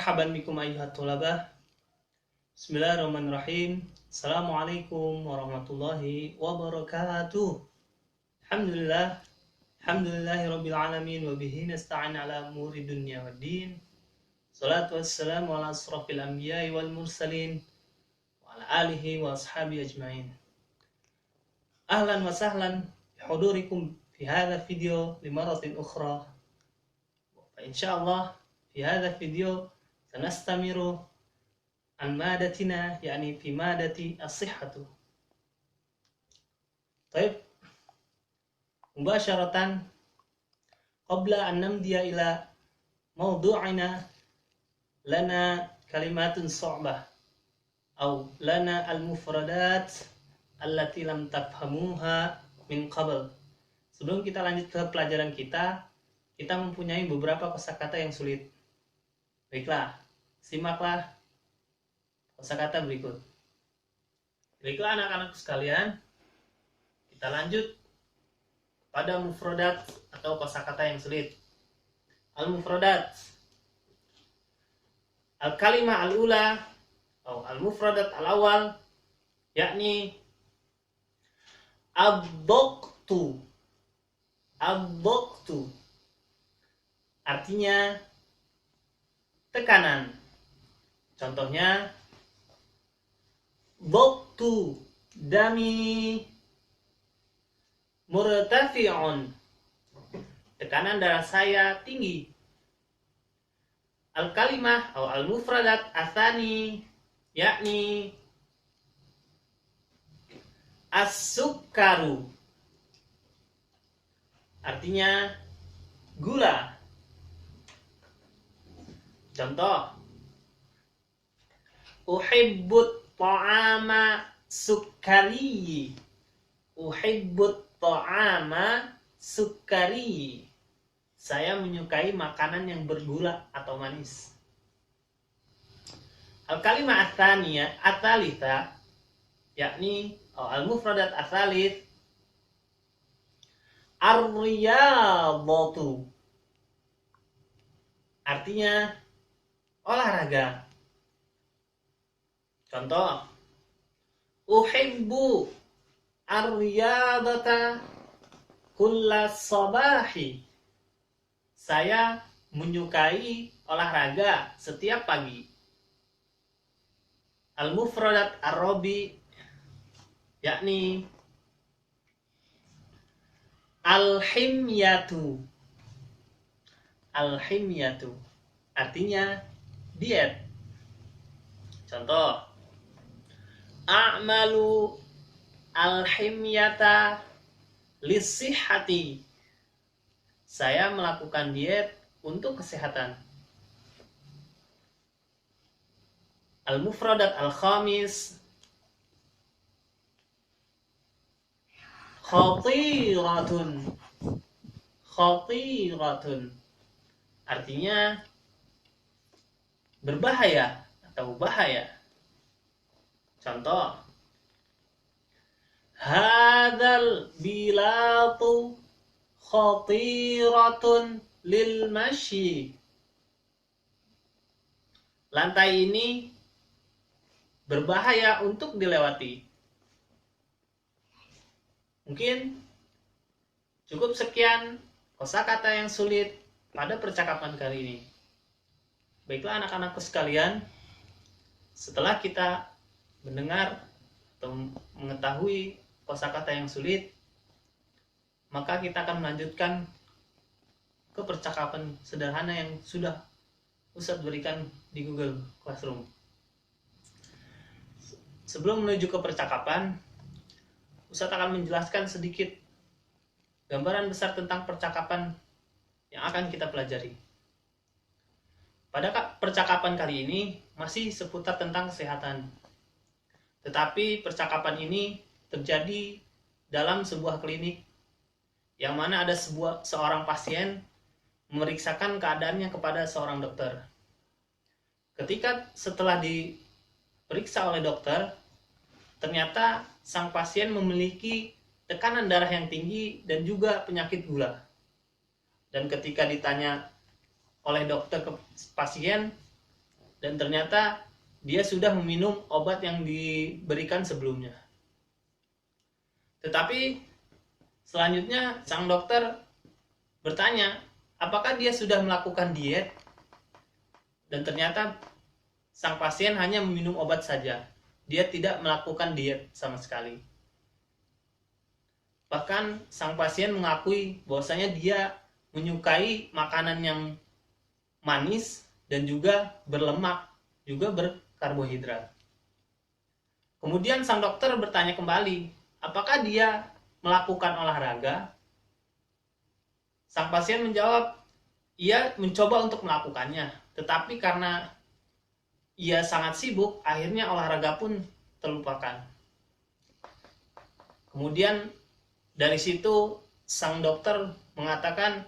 Marhaban bikum ayyuhat tulabah. Bismillahirrahmanirrahim. Assalamualaikum warahmatullahi wabarakatuh. Alhamdulillah. Alhamdulillahirabbil alamin wa bihi nasta'in ala umuri dunya waddin. Salatu wassalamu ala asrafil anbiya'i wal mursalin wa ala alihi wa ashabihi ajmain. Ahlan wa sahlan bihudurikum fi hadha video limaratin ukhra. Wa insyaallah في هذا الفيديو سنستمر عن مادتنا يعني في مادة الصحة. طيب مباشرة قبل أن نمضي إلى موضوعنا لنا كلمات صعبة أو لنا المفردات التي لم تفهموها من قبل. Sebelum kita lanjut ke pelajaran kita mempunyai beberapa kosakata yang sulit. Baiklah, simaklah kosakata berikut. Baiklah anak-anakku sekalian, kita lanjut pada mufradat atau kosakata yang sulit. Al-mufradat. Al-kalimah al-ula atau al-mufradat al-awal yakni ad-daqtu. Ad-daqtu artinya tekanan. Contohnya daqtu dami murtafi'un. Tekanan darah saya tinggi. Al-kalimah atau al-mufradat atsani yakni as-sukkaru. Artinya gula. Contoh, uhibbut ta'ama sukkari. Uhibbut ta'ama sukkari. Saya menyukai makanan yang bergula atau manis. Al-kalimah ats-tsaniyah ats-tsalitsa yakni al-mufradat ats-tsalits ar-riyadhatu. Artinya olahraga. Contoh, uhibbu ar-riyadata kulla sabahi. Saya menyukai olahraga setiap pagi. Al-mufradat ar-rabi yakni al-himyatu. Al-himyatu artinya diet. Contoh, a'malu al-himyata lisihhati. Saya melakukan diet untuk kesehatan. Al-mufradat al-khamis khatiratun. Khatiratun artinya berbahaya atau bahaya. Contoh, hadzal bilatu khatiratun lil masyi. Lantai ini berbahaya untuk dilewati. Mungkin cukup sekian kosakata yang sulit pada percakapan kali ini. Baiklah anak-anakku sekalian, setelah kita mendengar atau mengetahui kosakata yang sulit, maka kita akan melanjutkan ke percakapan sederhana yang sudah Ustadz berikan di Google Classroom. Sebelum menuju ke percakapan, Ustadz akan menjelaskan sedikit gambaran besar tentang percakapan yang akan kita pelajari. Pada percakapan kali ini masih seputar tentang kesehatan. Tetapi percakapan ini terjadi dalam sebuah klinik yang mana ada seorang pasien memeriksakan keadaannya kepada seorang dokter. Ketika setelah diperiksa oleh dokter, ternyata sang pasien memiliki tekanan darah yang tinggi dan juga penyakit gula. Dan ketika ditanya oleh dokter ke pasien, dan ternyata dia sudah meminum obat yang diberikan sebelumnya. Tetapi selanjutnya sang dokter bertanya, apakah dia sudah melakukan diet? Dan ternyata sang pasien hanya meminum obat saja. Dia tidak melakukan diet sama sekali. Bahkan sang pasien mengakui bahwasanya dia menyukai makanan yang manis dan juga berlemak, juga berkarbohidrat. Kemudian sang dokter bertanya kembali, apakah dia melakukan olahraga? Sang pasien menjawab, ia mencoba untuk melakukannya, tetapi karena ia sangat sibuk, akhirnya olahraga pun terlupakan. Kemudian dari situ sang dokter mengatakan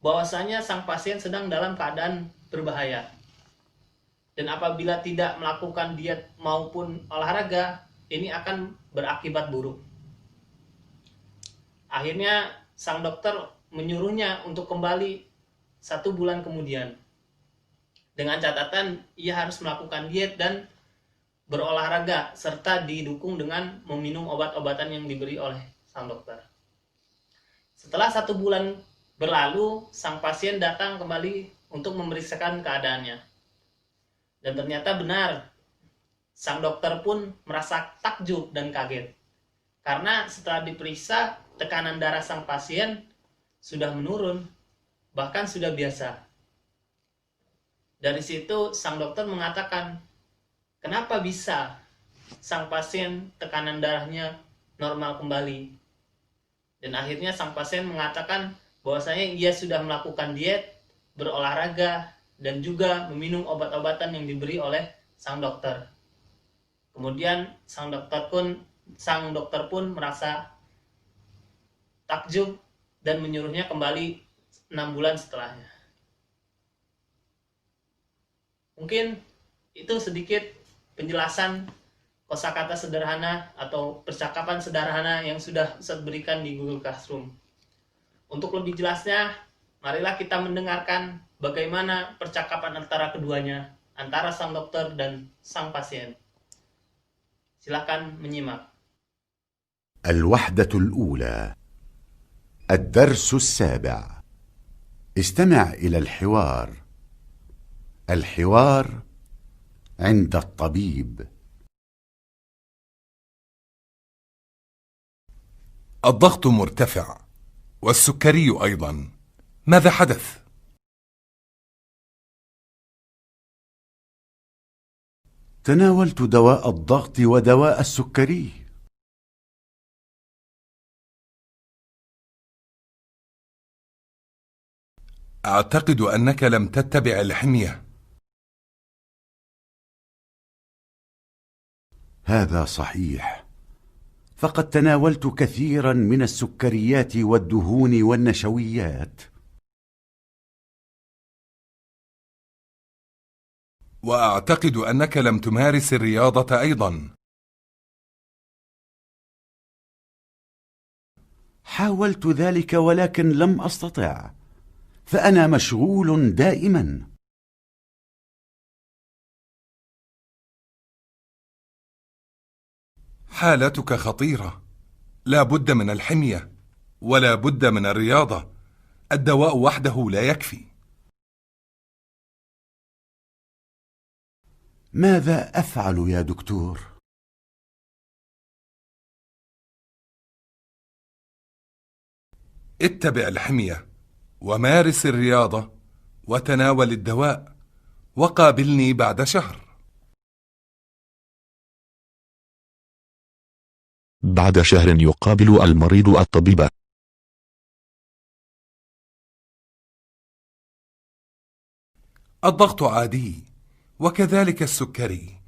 bahwasanya sang pasien sedang dalam keadaan berbahaya. Dan apabila tidak melakukan diet maupun olahraga, ini akan berakibat buruk. Akhirnya sang dokter menyuruhnya untuk kembali 1 bulan kemudian. Dengan catatan ia harus melakukan diet dan berolahraga serta didukung dengan meminum obat-obatan yang diberi oleh sang dokter. Setelah 1 bulan berlalu, sang pasien datang kembali untuk memeriksakan keadaannya. Dan ternyata benar, sang dokter pun merasa takjub dan kaget. Karena setelah diperiksa, tekanan darah sang pasien sudah menurun, bahkan sudah biasa. Dari situ sang dokter mengatakan, kenapa bisa sang pasien tekanan darahnya normal kembali? Dan akhirnya sang pasien mengatakan bahwasanya ia sudah melakukan diet, berolahraga, dan juga meminum obat-obatan yang diberi oleh sang dokter. Kemudian sang dokter pun merasa takjub dan menyuruhnya kembali 6 bulan setelahnya. Mungkin itu sedikit penjelasan kosakata sederhana atau percakapan sederhana yang sudah Ustadz berikan di Google Classroom. Untuk lebih jelasnya, marilah kita mendengarkan bagaimana percakapan antara keduanya, antara sang dokter dan sang pasien. Silakan menyimak. الوحدة الأولى الدرس السابع استمع إلى الحوار عند الطبيب. الضغط مرتفع والسكري أيضا. ماذا حدث؟ تناولت دواء الضغط ودواء السكري. أعتقد أنك لم تتبع الحمية. هذا صحيح، فقد تناولت كثيرا من السكريات والدهون والنشويات. وأعتقد أنك لم تمارس الرياضة أيضا. حاولت ذلك ولكن لم أستطع، فأنا مشغول دائما. حالتك خطيرة، لا بد من الحمية ولا بد من الرياضة. الدواء وحده لا يكفي. ماذا أفعل يا دكتور؟ اتبع الحمية ومارس الرياضة وتناول الدواء وقابلني بعد شهر. بعد شهر يقابل المريض الطبيب. الضغط عادي وكذلك السكري.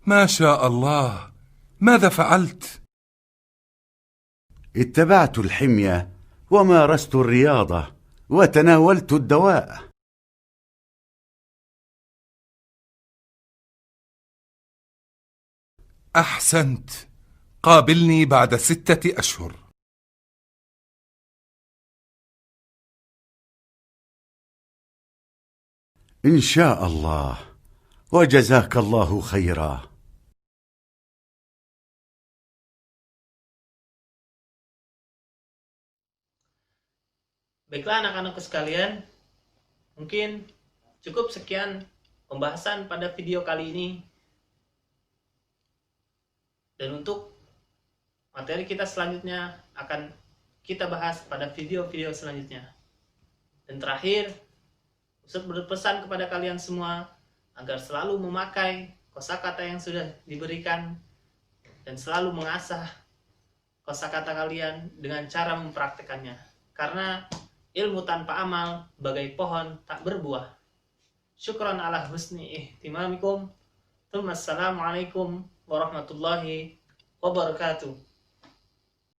ما شاء الله، ماذا فعلت؟ اتبعت الحمية ومارست الرياضة وتناولت الدواء. أحسنت، قابلني بعد 6 أشهر. إن شاء الله، وجزاك الله خيرا. Baiklah anak-anakku sekalian, mungkin cukup sekian pembahasan pada video kali ini. Dan untuk materi kita selanjutnya akan kita bahas pada video-video selanjutnya. Dan terakhir, Ustadz berpesan kepada kalian semua agar selalu memakai kosakata yang sudah diberikan dan selalu mengasah kosakata kalian dengan cara mempraktekannya. Karena ilmu tanpa amal bagai pohon tak berbuah. Syukran ala husni ihtimamikum. Assalamualaikum warahmatullahi wabarakatuh.